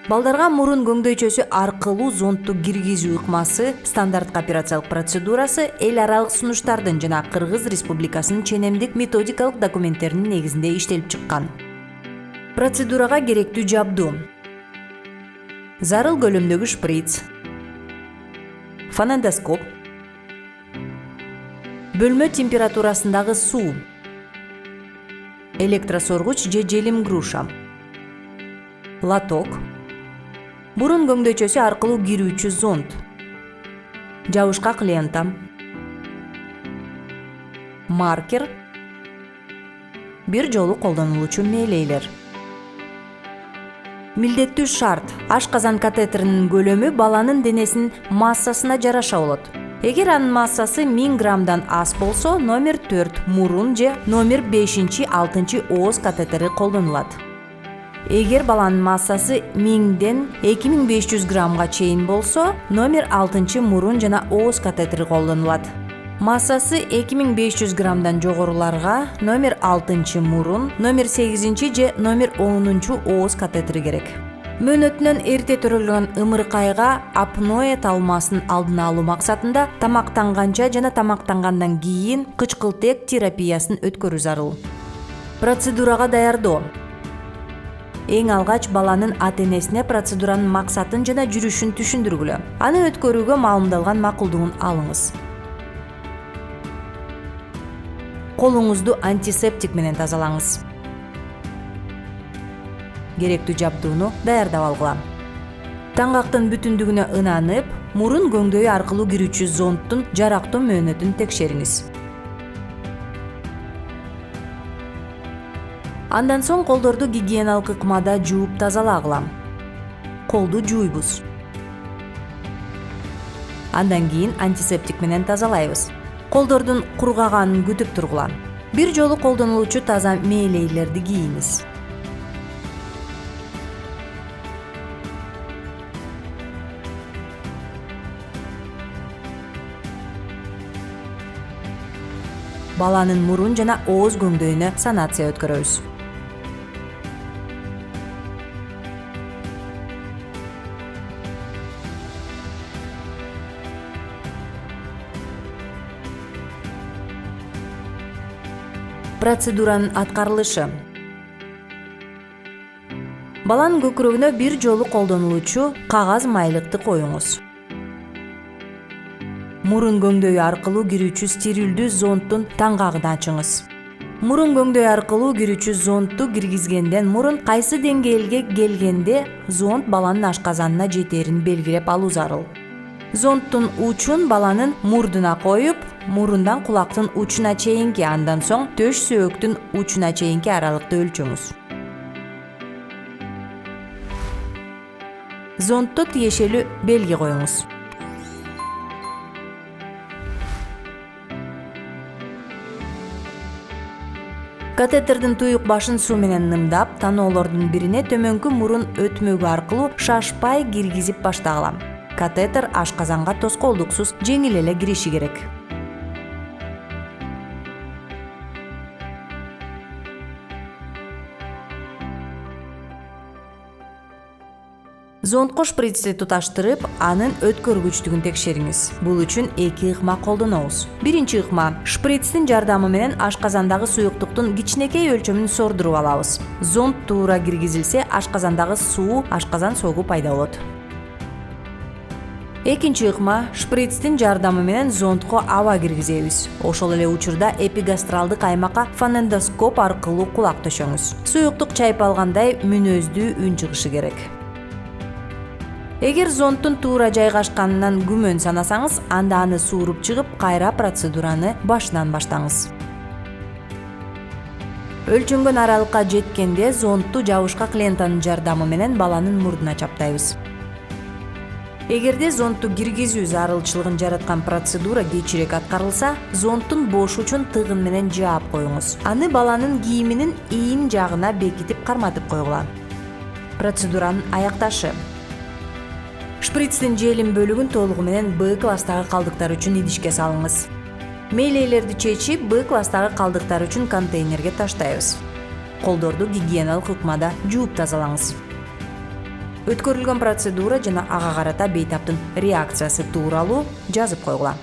Балдарга мурун көңдөйчөсү аркылуу зонтту киргизүү ыкмасы стандарттык операциялык процедурасы эл аралык сунуштардын жана Кыргыз Республикасынын ченемдик методикалык документтеринин негизинде иштелип чыккан. Процедурага керектүү жабдуу: зарыл көлөмдөгү шприц, фонендоскоп, бөлмө температурасындагы суу, электросоргуч же желим груша, лоток, бурун көңдөйчөсү аркылуу кирүүчү зонд, жабышкак лента, маркер, бир жолу колдонулуучу мээлейлер. Милдеттүү шарт: ашказан катетеринин көлөмү баланын денесинин массасына жараша болот. Эгер анын массасы 1000 граммдан аз болсо, номер 4 мурун же номер 5-6 ооз катетери колдонулат. Эгер баланын массасы 1000ден 2500 граммга чейин болсо, номер 6 мурун жана ооз катетери колдонулат. Массасы 2500 граммдан жогоруларга номер 6 мурун, номер 8 же номер 10 ооз катетери керек. Мөөнөтүнөн эрте төрөлгөн ымыркайга апноэ талмасын алдын алуу максатында тамактанганча жана тамактангандан кийин кычкылтек терапиясын өткөрүү зарыл. Процедурага даярдоо: эң алгач баланын ата-энесине процедуранын максатын жана жүрүшүн түшүндүргүлө. Аны өткөрүүгө маалымдалган макулдугун алыңыз. Колуңузду антисептик менен тазалаңыз. Керектүү жабдууну даярдап алгыла. Таңгактын бүтүндүгүнө ынанып, мурун көңдөйү аркылуу кирүүчү зондтун жарактуу мөөнөтүн текшериңиз. Андан соң колдорду гигиеналык ыкмада жууп тазалагыла. Колду жууйбуз. Андан кийин антисептик менен тазалайбыз. Колдордун кургаганын күтүп тургула. Бир жолу колдонулуучу таза мээлейлерди кийиңиз. Баланын мурун жана ооз көңдөйүнө санация өткөрөбүз. Процедуранын аткарылышы: баланын көкүрөгүнө бир жолу колдонулуучу кагаз майлыкты коюңуз. Мурун көңдөйү аркылуу кирүүчү стерилдүү зондтун таңгагын ачыңыз. Мурун көңдөй аркылуу кирүүчү зондту киргизгенден мурун кайсы деңгээлге келгенде зонд баланын ашказанына жетерин белгилеп алуу зарыл. Зондтун учун баланын мурдуна коюп, мурундан кулактын учуна чейинки, андан соң төш сөөктүн учуна чейинки аралыкты өлчөңүз. Зондто тиешелүү белги коюңуз. Катетердин туюк башын суу менен нымдап, таноолордун бирине төмөнкү мурун өтмөгү аркылуу шашпай киргизип баштагыла. Катетер ашказанга тоскоолдуксуз жеңил эле кириши керек. Зондко шприцти туташтырып, анын өткөргүчтүгүн текшериңиз. Бул үчүн 2 ыкма колдонобуз. Биринчи ыкма: шприцтин жардамы менен ашказандагы суюктуктун кичинекей өлчөмүн сордуруп алабыз. Зонд туура киргизилсе, ашказандагы суу, ашказан согу пайда болот. Экинчи ыкма: шприцтин жардамы менен зондко аба киргизебиз. Ошол эле учурда эпигастралдык аймакка фонендоскоп аркылуу кулак төшөңүз. Суюктук чайпалгандай мүнөздүү үн чыгышы керек. Эгер зондтун туура жайгашканынан күмөн санасаңыз, анда аны сууруп чыгып, кайра процедураны башынан баштаңыз. Өлчөнгөн аралыкка жеткенде зондту жабышкак лентанын жардамы менен баланын мурдуна чаптайбыз. Эгерде зондту киргизүү зарылчылыгын жараткан процедура кечирээк аткарылса, зондтун бош учун тыгын менен жаап коюңуз. Аны баланын кийиминин ийин жагына бекитип карматып койгула. Процедуранын аякташы: шприцтин желим бөлүгүн толугу менен Б класстагы калдыктар үчүн идишке салыңыз. Мээлейлерди чечип, Б класстагы калдыктар үчүн контейнерге таштайбыз. Колдорду гигиеналык ыкмада жууп тазалаңыз. өткөрүлгөн процедура жана ага карата бейтаптын реакциясы тууралуу жазып койгула.